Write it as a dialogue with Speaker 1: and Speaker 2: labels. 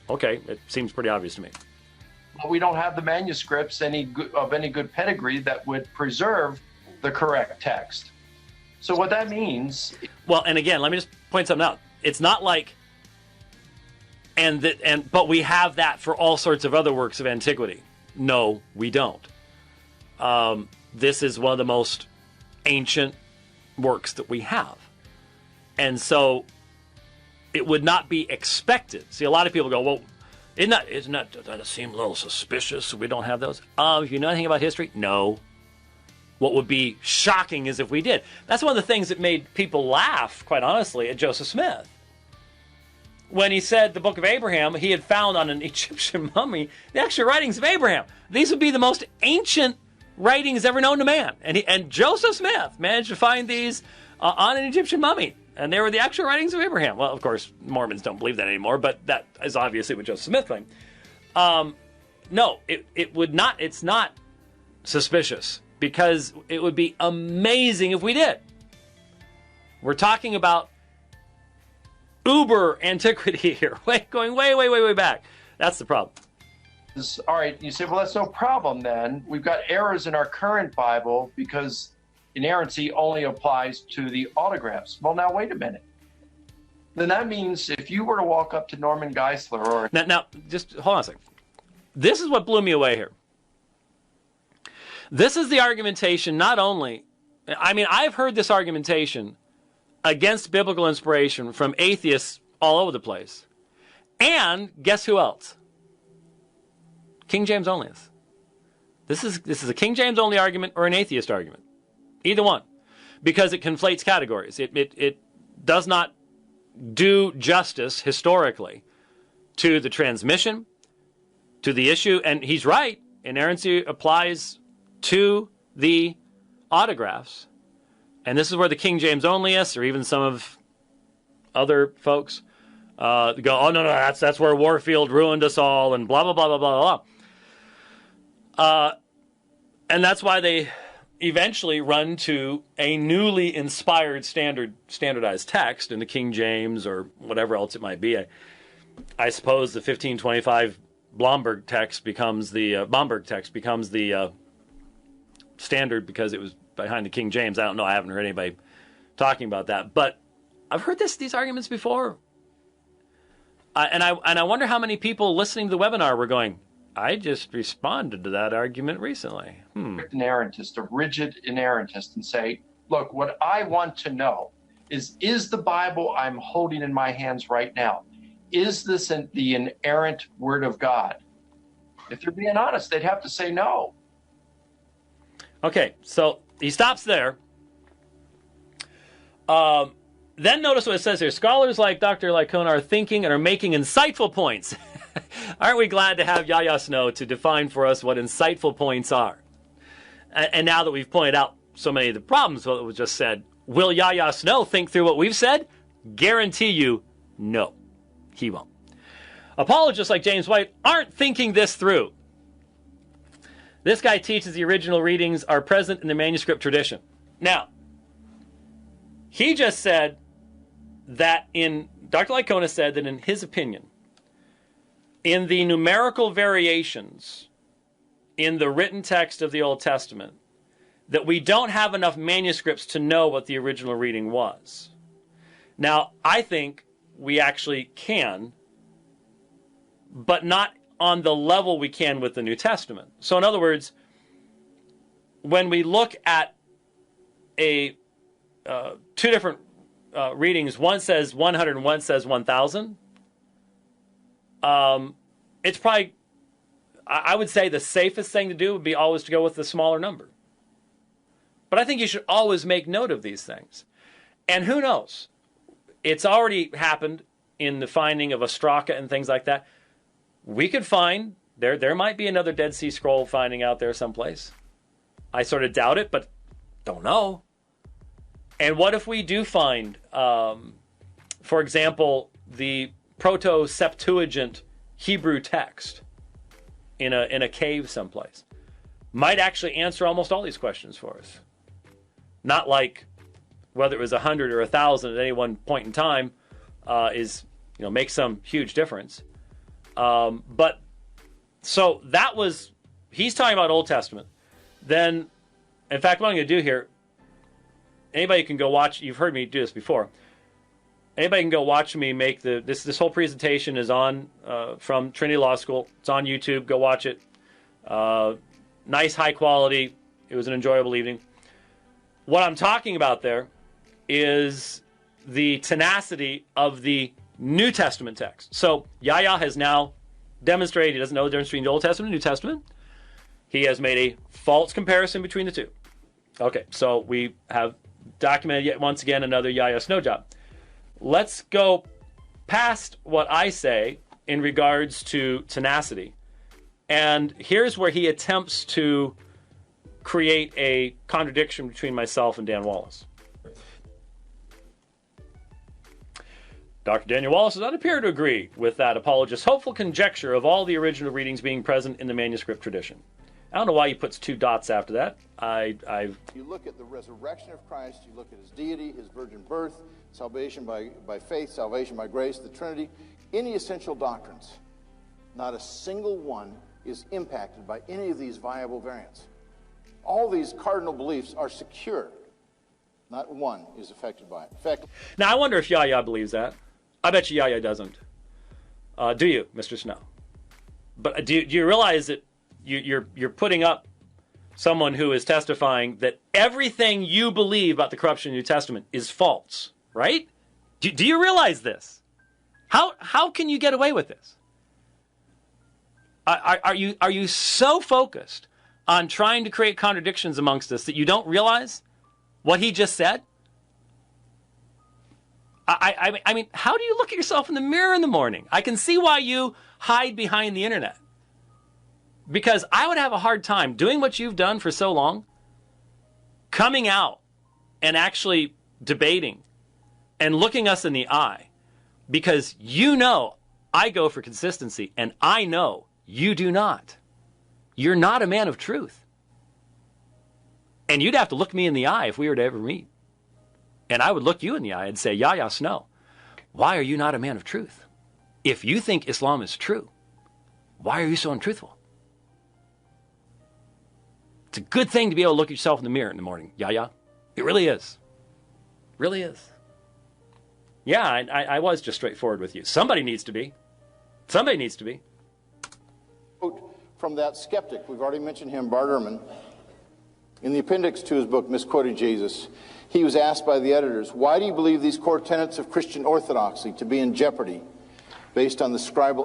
Speaker 1: Okay, it seems pretty obvious to me.
Speaker 2: But we don't have the manuscripts of any good pedigree that would preserve the correct text. So what that means...
Speaker 1: Well, and again, let me just point something out. It's not like... But we have that for all sorts of other works of antiquity. No, we don't. This is one of the most ancient works that we have. And so it would not be expected. See, a lot of people go, well, doesn't that seem a little suspicious? We don't have those. If you know anything about history, no. What would be shocking is if we did. That's one of the things that made people laugh, quite honestly, at Joseph Smith. When he said the Book of Abraham, he had found on an Egyptian mummy the actual writings of Abraham. These would be the most ancient writings ever known to man. And Joseph Smith managed to find these on an Egyptian mummy. And they were the actual writings of Abraham. Well, of course, Mormons don't believe that anymore, but that is obviously what Joseph Smith claimed. No, it's not suspicious, because it would be amazing if we did. We're talking about uber antiquity here, going way back. That's the problem.
Speaker 2: All right, you say, well, that's no problem then. We've got errors in our current Bible because inerrancy only applies to the autographs. Well, now, wait a minute. Then that means if you were to walk up to Norman Geisler or...
Speaker 1: Now, just hold on a second. This is what blew me away here. This is the argumentation not only... I've heard this argumentation against biblical inspiration from atheists all over the place. And guess who else? King James onlyists. This is a King James only argument or an atheist argument. Either one. Because it conflates categories. It does not do justice historically to the transmission, to the issue. And he's right. Inerrancy applies to the autographs. And this is where the King James onlyists, or even some of other folks, go, oh, no, that's where Warfield ruined us all, and blah, blah, blah, blah, blah, blah. And that's why they eventually run to a newly inspired standardized text in the King James or whatever else it might be. I suppose the 1525 Blomberg text becomes the standard because it was behind the King James. I don't know. I haven't heard anybody talking about that. But I've heard these arguments before. And I wonder how many people listening to the webinar were going, I just responded to that argument recently.
Speaker 2: Inerrantist, a rigid inerrantist, and say, look, what I want to know is the Bible I'm holding in my hands right now, is this the inerrant Word of God? If they're being honest, they'd have to say no.
Speaker 1: Okay, so he stops there. Then notice what it says here. Scholars like Dr. Lycona are thinking and are making insightful points. Aren't we glad to have Yahya Snow to define for us what insightful points are? And now that we've pointed out so many of the problems what was just said, will Yahya Snow think through what we've said? Guarantee you, no, he won't. Apologists like James White aren't thinking this through. This guy teaches the original readings are present in the manuscript tradition. Now, he just said that Dr. Lycona said that in his opinion, in the numerical variations in the written text of the Old Testament, that we don't have enough manuscripts to know what the original reading was. Now, I think we actually can, but not on the level we can with the New Testament. So in other words, when we look at two different readings, one says 100 and one says 1,000, it's probably, I would say the safest thing to do would be always to go with the smaller number. But I think you should always make note of these things. And who knows? It's already happened in the finding of Ostraka and things like that. We could find, there might be another Dead Sea Scroll finding out there someplace. I sort of doubt it, but don't know. And what if we do find, for example, the Proto-Septuagint Hebrew text in a cave someplace? Might actually answer almost all these questions for us. Not like whether it was 100 or 1,000 at any one point in time makes some huge difference. But so that was, he's talking about Old Testament. Then, in fact, what I'm going to do here, anybody can go watch, you've heard me do this before. Anybody can go watch me make this whole presentation is on, from Trinity Law School. It's on YouTube. Go watch it. Nice, high quality. It was an enjoyable evening. What I'm talking about there is the tenacity of the New Testament text. So Yahya has now demonstrated he doesn't know the difference between the Old Testament and New Testament. He has made a false comparison between the two. Okay, so we have documented yet once again another Yahya snow job. Let's go past what I say in regards to tenacity. And here's where he attempts to create a contradiction between myself and Dan Wallace. Dr. Daniel Wallace does not appear to agree with that apologist's hopeful conjecture of all the original readings being present in the manuscript tradition. I don't know why he puts 2 dots after that.
Speaker 3: You look at the resurrection of Christ, you look at his deity, his virgin birth, salvation by faith, salvation by grace, the Trinity, any essential doctrines, not a single one is impacted by any of these viable variants. All these cardinal beliefs are secure. Not one is affected by it. In fact,
Speaker 1: now, I wonder if Yahya believes that. I bet you Yahya doesn't. Do you, Mr. Snow? But do you realize that you're putting up someone who is testifying that everything you believe about the corruption of the New Testament is false, right? Do you realize this? How can you get away with this? Are you so focused on trying to create contradictions amongst us that you don't realize what he just said? I mean, how do you look at yourself in the mirror in the morning? I can see why you hide behind the internet. Because I would have a hard time doing what you've done for so long, coming out and actually debating and looking us in the eye, because you know I go for consistency, and I know you do not. You're not a man of truth. And you'd have to look me in the eye if we were to ever meet. And I would look you in the eye and say, Yahya Snow, why are you not a man of truth? If you think Islam is true, why are you so untruthful? It's a good thing to be able to look at yourself in the mirror in the morning, Yahya. It really is. Really is. Yeah, I was just straightforward with you. Somebody needs to be. Somebody needs to be.
Speaker 3: Quote from that skeptic, we've already mentioned him, Bart Ehrman. In the appendix to his book, Misquoting Jesus, he was asked by the editors, why do you believe these core tenets of Christian orthodoxy to be in jeopardy based on the scribal